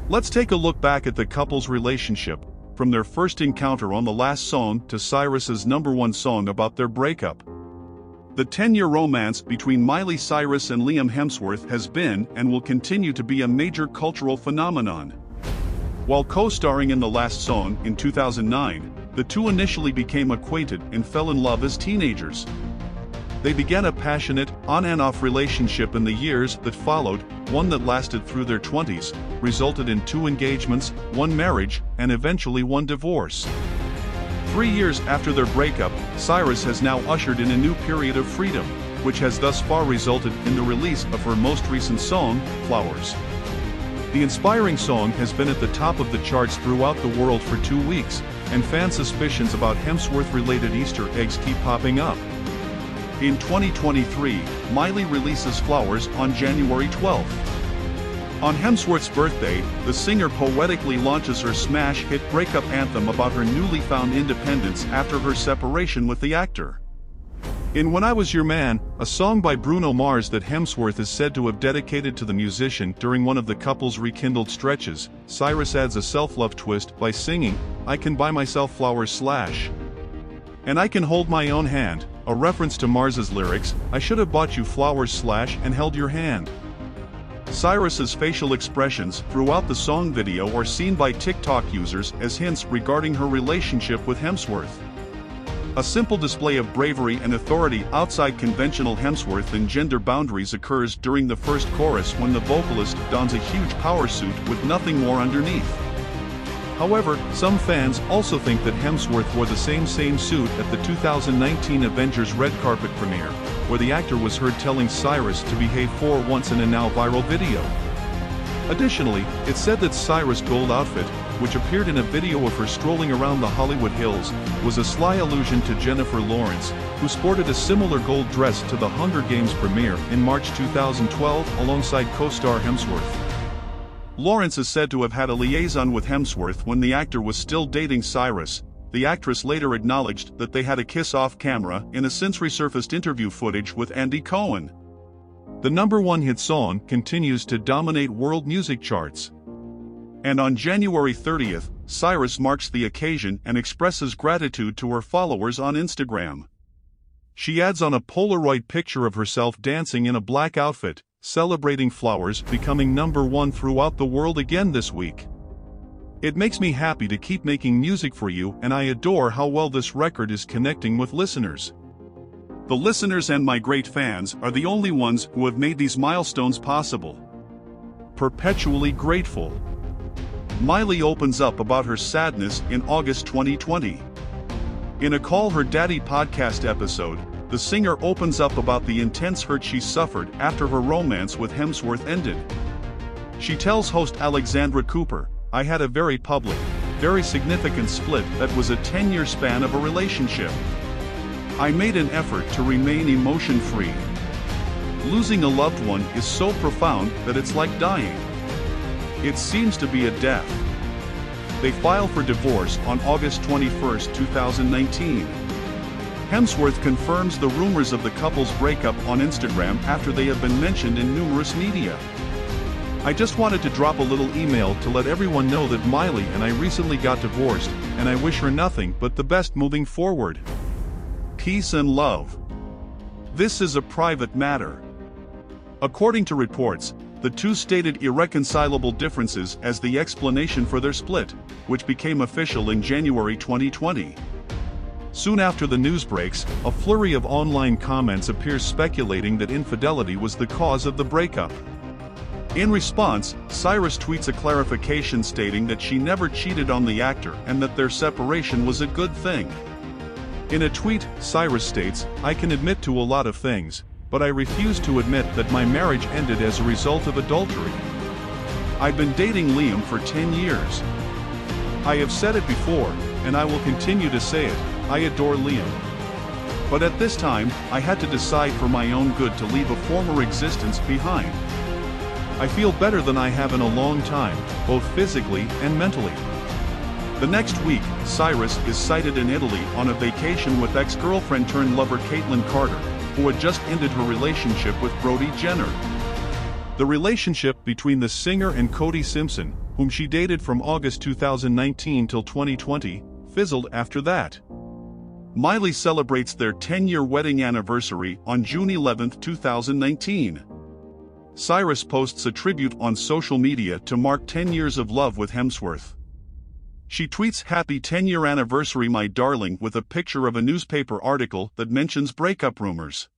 Let's take a look back at the couple's relationship, from their first encounter on the last song to Cyrus's #1 song about their breakup. The 10-year romance between Miley Cyrus and Liam Hemsworth has been and will continue to be a major cultural phenomenon. While co-starring in the last song in 2009, the two initially became acquainted and fell in love as teenagers. They began a passionate, on-and-off relationship in the years that followed, one that lasted through their 20s, resulted in 2 engagements, 1 marriage, and eventually 1 divorce. 3 years after their breakup, Cyrus has now ushered in a new period of freedom, which has thus far resulted in the release of her most recent song, Flowers. The inspiring song has been at the top of the charts throughout the world for 2 weeks, and fan suspicions about Hemsworth-related Easter eggs keep popping up. In 2023, Miley releases Flowers on January 12th. On Hemsworth's birthday, the singer poetically launches her smash hit breakup anthem about her newly found independence after her separation with the actor. In When I Was Your Man, a song by Bruno Mars that Hemsworth is said to have dedicated to the musician during one of the couple's rekindled stretches, Cyrus adds a self-love twist by singing, "I can buy myself flowers / and I can hold my own hand," a reference to Mars's lyrics, "I should have bought you flowers / and held your hand." Cyrus's facial expressions throughout the song video are seen by TikTok users as hints regarding her relationship with Hemsworth. A simple display of bravery and authority outside conventional Hemsworth and gender boundaries occurs during the first chorus when the vocalist dons a huge power suit with nothing more underneath. However, some fans also think that Hemsworth wore the same suit at the 2019 Avengers red carpet premiere, where the actor was heard telling Cyrus to behave for once in a now viral video. Additionally, it's said that Cyrus' gold outfit, which appeared in a video of her strolling around the Hollywood Hills, was a sly allusion to Jennifer Lawrence, who sported a similar gold dress to the Hunger Games premiere in March 2012 alongside co-star Hemsworth. Lawrence is said to have had a liaison with Hemsworth when the actor was still dating Cyrus. The actress later acknowledged that they had a kiss off camera in a since resurfaced interview footage with Andy Cohen. The #1 hit song continues to dominate world music charts. And on January 30th, Cyrus marks the occasion and expresses gratitude to her followers on Instagram. She adds on a Polaroid picture of herself dancing in a black outfit, celebrating Flowers becoming #1 throughout the world again this week. "It makes me happy to keep making music for you, and I adore how well this record is connecting with listeners. The listeners and my great fans are the only ones who have made these milestones possible. Perpetually grateful." Miley opens up about her sadness in August 2020. In a Call Her Daddy podcast episode, the singer opens up about the intense hurt she suffered after her romance with Hemsworth ended. She tells host Alexandra Cooper, "I had a very public, very significant split that was a 10-year span of a relationship. I made an effort to remain emotion-free. Losing a loved one is so profound that it's like dying. It seems to be a death." They file for divorce on August 21, 2019. Hemsworth confirms the rumors of the couple's breakup on Instagram after they have been mentioned in numerous media. "I just wanted to drop a little email to let everyone know that Miley and I recently got divorced, and I wish her nothing but the best moving forward. Peace and love. This is a private matter." According to reports, the two stated irreconcilable differences as the explanation for their split, which became official in January 2020. Soon after the news breaks, a flurry of online comments appears speculating that infidelity was the cause of the breakup. In response, Cyrus tweets a clarification stating that she never cheated on the actor and that their separation was a good thing. In a tweet, Cyrus states, "I can admit to a lot of things, but I refuse to admit that my marriage ended as a result of adultery. I've been dating Liam for 10 years. I have said it before, and I will continue to say it, I adore Liam. But at this time, I had to decide for my own good to leave a former existence behind. I feel better than I have in a long time, both physically and mentally." The next week, Cyrus is sighted in Italy on a vacation with ex-girlfriend-turned-lover Caitlyn Carter, who had just ended her relationship with Brody Jenner. The relationship between the singer and Cody Simpson, whom she dated from August 2019 till 2020, fizzled after that. Miley celebrates their 10-year wedding anniversary on June 11, 2019. Cyrus posts a tribute on social media to mark 10 years of love with Hemsworth. She tweets "Happy 10-year anniversary my darling" with a picture of a newspaper article that mentions breakup rumors.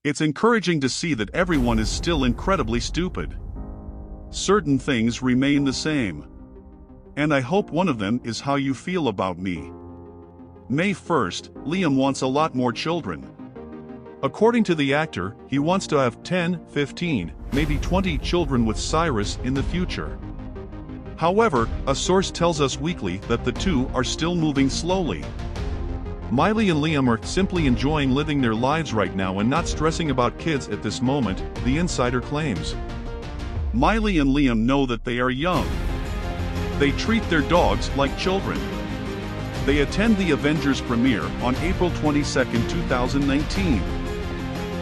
It's encouraging to see that everyone is still incredibly stupid. Certain things remain the same. And I hope one of them is how you feel about me. May 1st, Liam wants a lot more children. According to the actor, he wants to have 10, 15, maybe 20 children with Cyrus in the future. However, a source tells Us Weekly that the two are still moving slowly. Miley and Liam are simply enjoying living their lives right now and not stressing about kids at this moment, the insider claims. Miley and Liam know that they are young. They treat their dogs like children. They attend the Avengers premiere on April 22, 2019.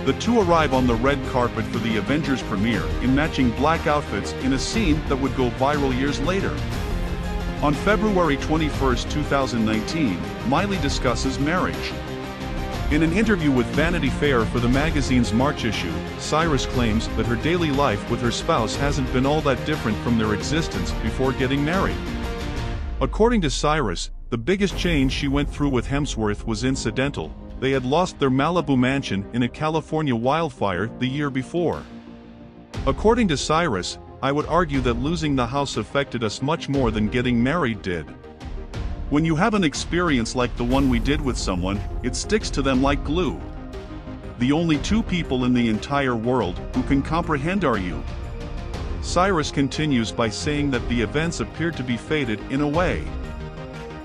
The two arrive on the red carpet for the Avengers premiere in matching black outfits in a scene that would go viral years later. On February 21, 2019, Miley discusses marriage. In an interview with Vanity Fair for the magazine's March issue, Cyrus claims that her daily life with her spouse hasn't been all that different from their existence before getting married. According to Cyrus, the biggest change she went through with Hemsworth was incidental. They had lost their Malibu mansion in a California wildfire the year before. According to Cyrus, "I would argue that losing the house affected us much more than getting married did. When you have an experience like the one we did with someone, it sticks to them like glue. The only two people in the entire world who can comprehend are you." Cyrus continues by saying that the events appeared to be fated in a way.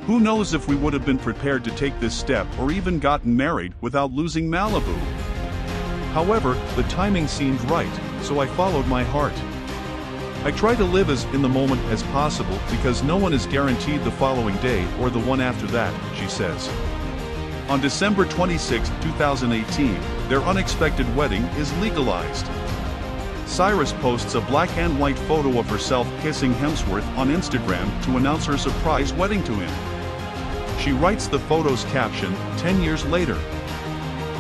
"Who knows if we would have been prepared to take this step or even gotten married without losing Malibu. However, the timing seemed right, so I followed my heart. I try to live as in the moment as possible because no one is guaranteed the following day or the one after that," she says. On December 26, 2018, their unexpected wedding is legalized. Cyrus posts a black and white photo of herself kissing Hemsworth on Instagram to announce her surprise wedding to him. She writes the photo's caption, "10 years later."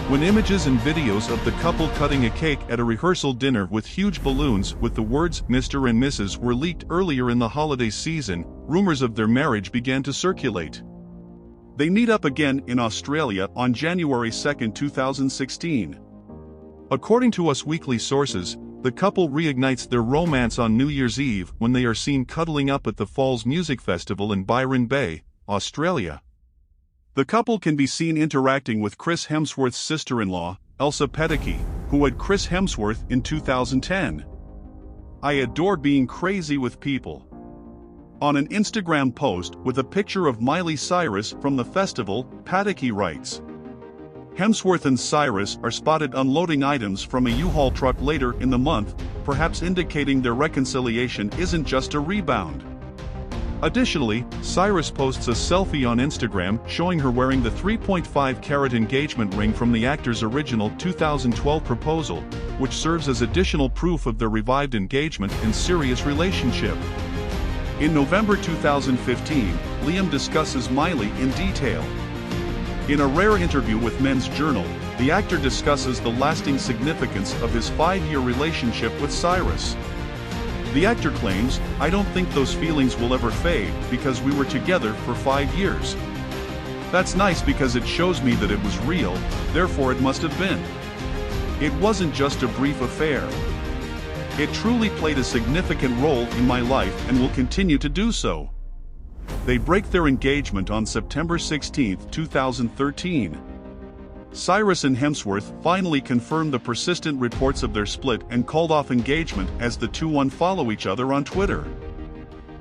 When images and videos of the couple cutting a cake at a rehearsal dinner with huge balloons with the words "Mr. and Mrs." were leaked earlier in the holiday season, rumors of their marriage began to circulate. They meet up again in Australia on January 2, 2016. According to Us Weekly sources, the couple reignites their romance on New Year's Eve when they are seen cuddling up at the Falls Music Festival in Byron Bay, Australia. The couple can be seen interacting with Chris Hemsworth's sister-in-law, Elsa Pataky, who had Chris Hemsworth in 2010. "I adore being crazy with people." On an Instagram post with a picture of Miley Cyrus from the festival, Pataky writes, "Hemsworth and Cyrus are spotted unloading items from a U-Haul truck later in the month, perhaps indicating their reconciliation isn't just a rebound." Additionally, Cyrus posts a selfie on Instagram showing her wearing the 3.5-carat engagement ring from the actor's original 2012 proposal, which serves as additional proof of their revived engagement and serious relationship. In November 2015, Liam discusses Miley in detail. In a rare interview with Men's Journal, the actor discusses the lasting significance of his 5-year relationship with Cyrus. The actor claims, "I don't think those feelings will ever fade because we were together for 5 years. That's nice because it shows me that it was real, therefore it must have been. It wasn't just a brief affair. It truly played a significant role in my life and will continue to do so." They break their engagement on September 16, 2013. Cyrus and Hemsworth finally confirmed the persistent reports of their split and called off engagement as the two unfollow each other on Twitter.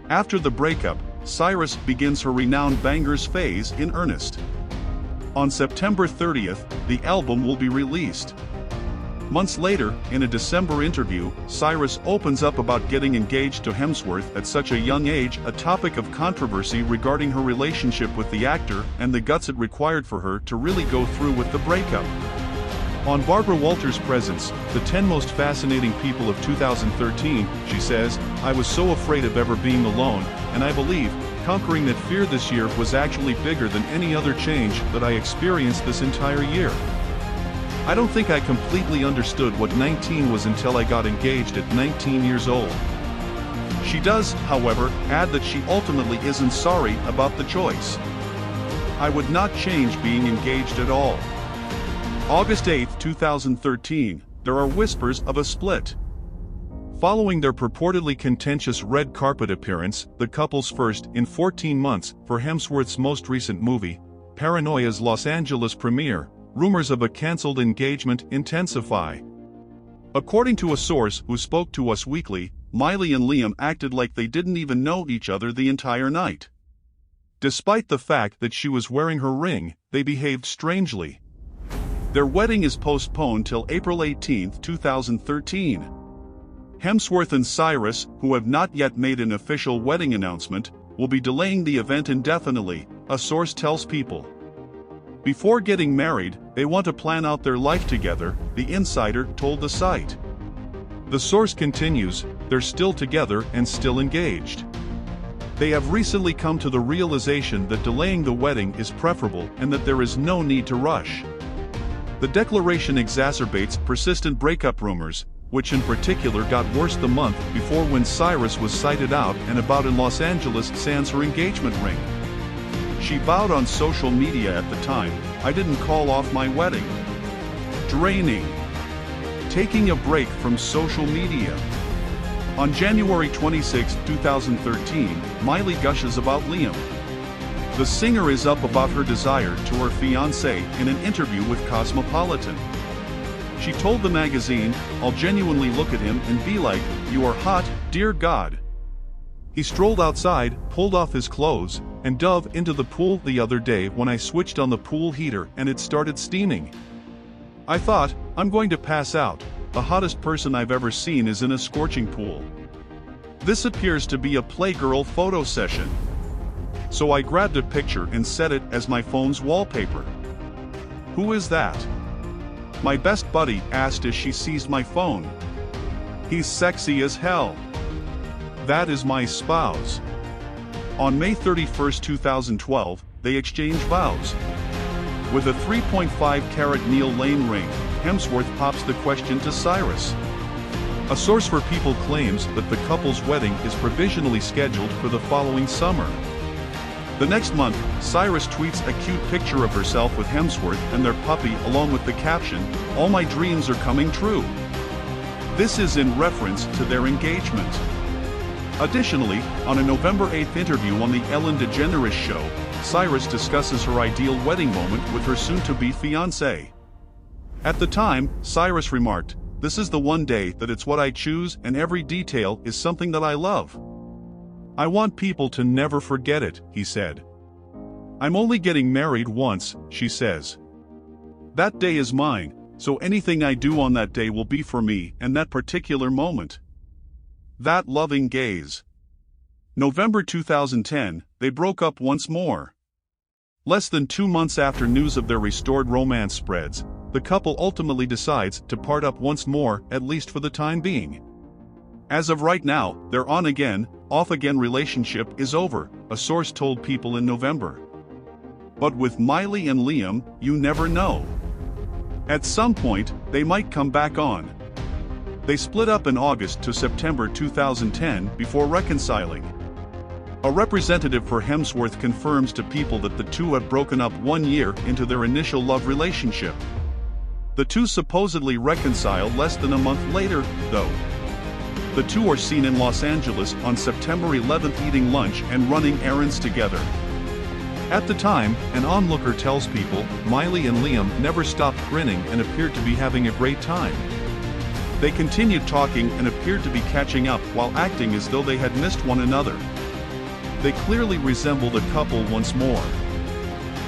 After the breakup, Cyrus begins her renowned bangers phase in earnest. On September 30th, the album will be released. Months later, in a December interview, Cyrus opens up about getting engaged to Hemsworth at such a young age, a topic of controversy regarding her relationship with the actor and the guts it required for her to really go through with the breakup. On Barbara Walters' Presence, the 10 most fascinating people of 2013, she says, I was so afraid of ever being alone, and I believe, conquering that fear this year was actually bigger than any other change that I experienced this entire year. I don't think I completely understood what 19 was until I got engaged at 19 years old. She does, however, add that she ultimately isn't sorry about the choice. I would not change being engaged at all. August 8, 2013, there are whispers of a split. Following their purportedly contentious red carpet appearance, the couple's first in 14 months for Hemsworth's most recent movie, Paranoia's Los Angeles premiere, rumors of a cancelled engagement intensify. According to a source who spoke to Us Weekly, Miley and Liam acted like they didn't even know each other the entire night. Despite the fact that she was wearing her ring, they behaved strangely. Their wedding is postponed till April 18, 2013. Hemsworth and Cyrus, who have not yet made an official wedding announcement, will be delaying the event indefinitely, a source tells People. Before getting married, they want to plan out their life together, the insider told the site. The source continues, they're still together and still engaged. They have recently come to the realization that delaying the wedding is preferable and that there is no need to rush. The declaration exacerbates persistent breakup rumors, which in particular got worse the month before when Cyrus was sighted out and about in Los Angeles sans her engagement ring. She vowed on social media at the time, I didn't call off my wedding. Draining. Taking a break from social media. On January 26, 2013, Miley gushes about Liam. The singer is up about her desire to her fiancé in an interview with Cosmopolitan. She told the magazine, I'll genuinely look at him and be like, you are hot, dear God. He strolled outside, pulled off his clothes, and dove into the pool the other day when I switched on the pool heater and it started steaming. I thought, I'm going to pass out. The hottest person I've ever seen is in a scorching pool. This appears to be a Playgirl photo session. So I grabbed a picture and set it as my phone's wallpaper. Who is that? My best buddy asked as she seized my phone. He's sexy as hell. That is my spouse. On May 31, 2012, they exchanged vows. With a 3.5-carat Neil Lane ring, Hemsworth pops the question to Cyrus. A source for People claims that the couple's wedding is provisionally scheduled for the following summer. The next month, Cyrus tweets a cute picture of herself with Hemsworth and their puppy along with the caption, all my dreams are coming true. This is in reference to their engagement. Additionally, on a November 8 interview on the Ellen DeGeneres Show, Cyrus discusses her ideal wedding moment with her soon-to-be fiancé. At the time, Cyrus remarked, this is the one day that it's what I choose and every detail is something that I love. I want people to never forget it, he said. I'm only getting married once, she says. That day is mine, so anything I do on that day will be for me and that particular moment. That loving gaze. November 2010, they broke up once more. Less than 2 months after news of their restored romance spreads, the couple ultimately decides to part up once more, at least for the time being. As of right now, their on-again, off-again relationship is over, a source told People in November. But with Miley and Liam, you never know. At some point, they might come back on. They split up in August to September 2010 before reconciling. A representative for Hemsworth confirms to People that the two have broken up 1 year into their initial love relationship. The two supposedly reconcile less than a month later, though. The two are seen in Los Angeles on September 11th eating lunch and running errands together. At the time, an onlooker tells People, Miley and Liam never stopped grinning and appeared to be having a great time. They continued talking and appeared to be catching up while acting as though they had missed one another. They clearly resembled a couple once more.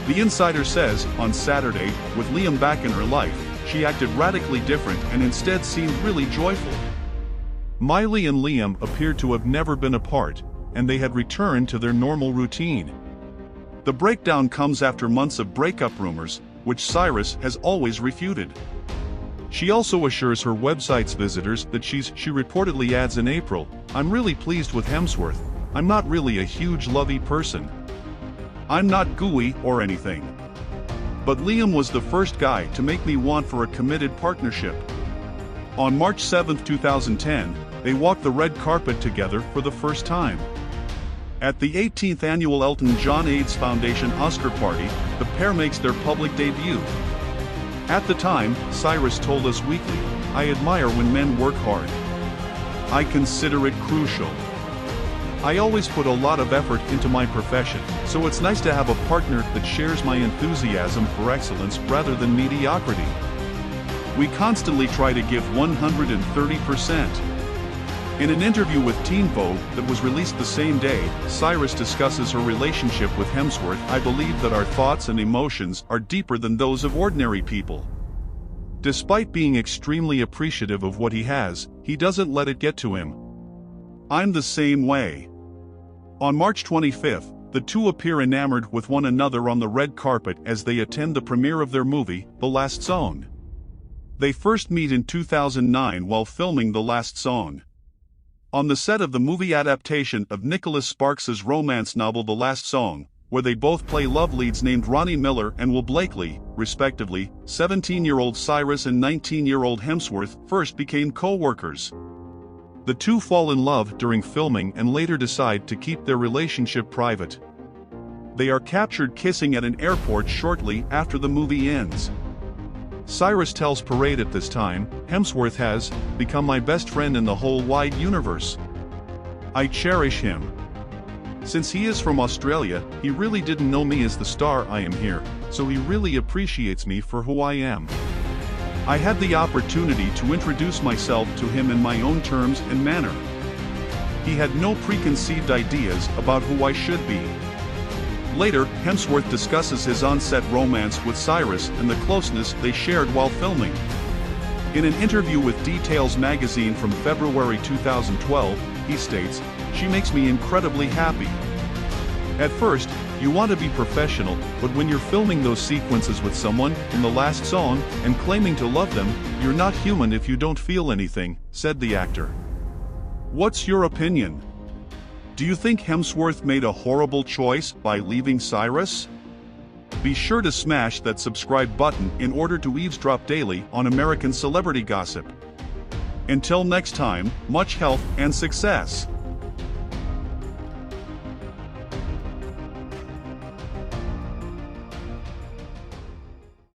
The insider says, on Saturday, with Liam back in her life, she acted radically different and instead seemed really joyful. Miley and Liam appeared to have never been apart, and they had returned to their normal routine. The breakdown comes after months of breakup rumors, which Cyrus has always refuted. She also assures her website's visitors that she reportedly adds in April, "I'm really pleased with Hemsworth. I'm not really a huge lovey person. I'm not gooey or anything. But Liam was the first guy to make me want for a committed partnership." On March 7, 2010, they walked the red carpet together for the first time. At the 18th annual Elton John AIDS Foundation Oscar party, the pair makes their public debut. At the time, Cyrus told Us Weekly, "I admire when men work hard. I consider it crucial. I always put a lot of effort into my profession, so it's nice to have a partner that shares my enthusiasm for excellence rather than mediocrity. We constantly try to give 130%. In an interview with Teen Vogue that was released the same day, Cyrus discusses her relationship with Hemsworth. "I believe that our thoughts and emotions are deeper than those of ordinary people. Despite being extremely appreciative of what he has, he doesn't let it get to him. I'm the same way." On March 25, the two appear enamored with one another on the red carpet as they attend the premiere of their movie, The Last Song. They first meet in 2009 while filming The Last Song. On the set of the movie adaptation of Nicholas Sparks's romance novel The Last Song, where they both play love leads named Ronnie Miller and Will Blakely, respectively, 17-year-old Cyrus and 19-year-old Hemsworth first became co-workers. The two fall in love during filming and later decide to keep their relationship private. They are captured kissing at an airport shortly after the movie ends. Cyrus tells Parade at this time, "Hemsworth has become my best friend in the whole wide universe. I cherish him. Since he is from Australia, he really didn't know me as the star I am here, so he really appreciates me for who I am. I had the opportunity to introduce myself to him in my own terms and manner. He had no preconceived ideas about who I should be." Later, Hemsworth discusses his on-set romance with Cyrus and the closeness they shared while filming. In an interview with Details magazine from February 2012, he states, "She makes me incredibly happy. At first, you want to be professional, but when you're filming those sequences with someone, in The Last Song, and claiming to love them, you're not human if you don't feel anything," said the actor. What's your opinion? Do you think Hemsworth made a horrible choice by leaving Cyrus? Be sure to smash that subscribe button in order to eavesdrop daily on American celebrity gossip. Until next time, much health and success.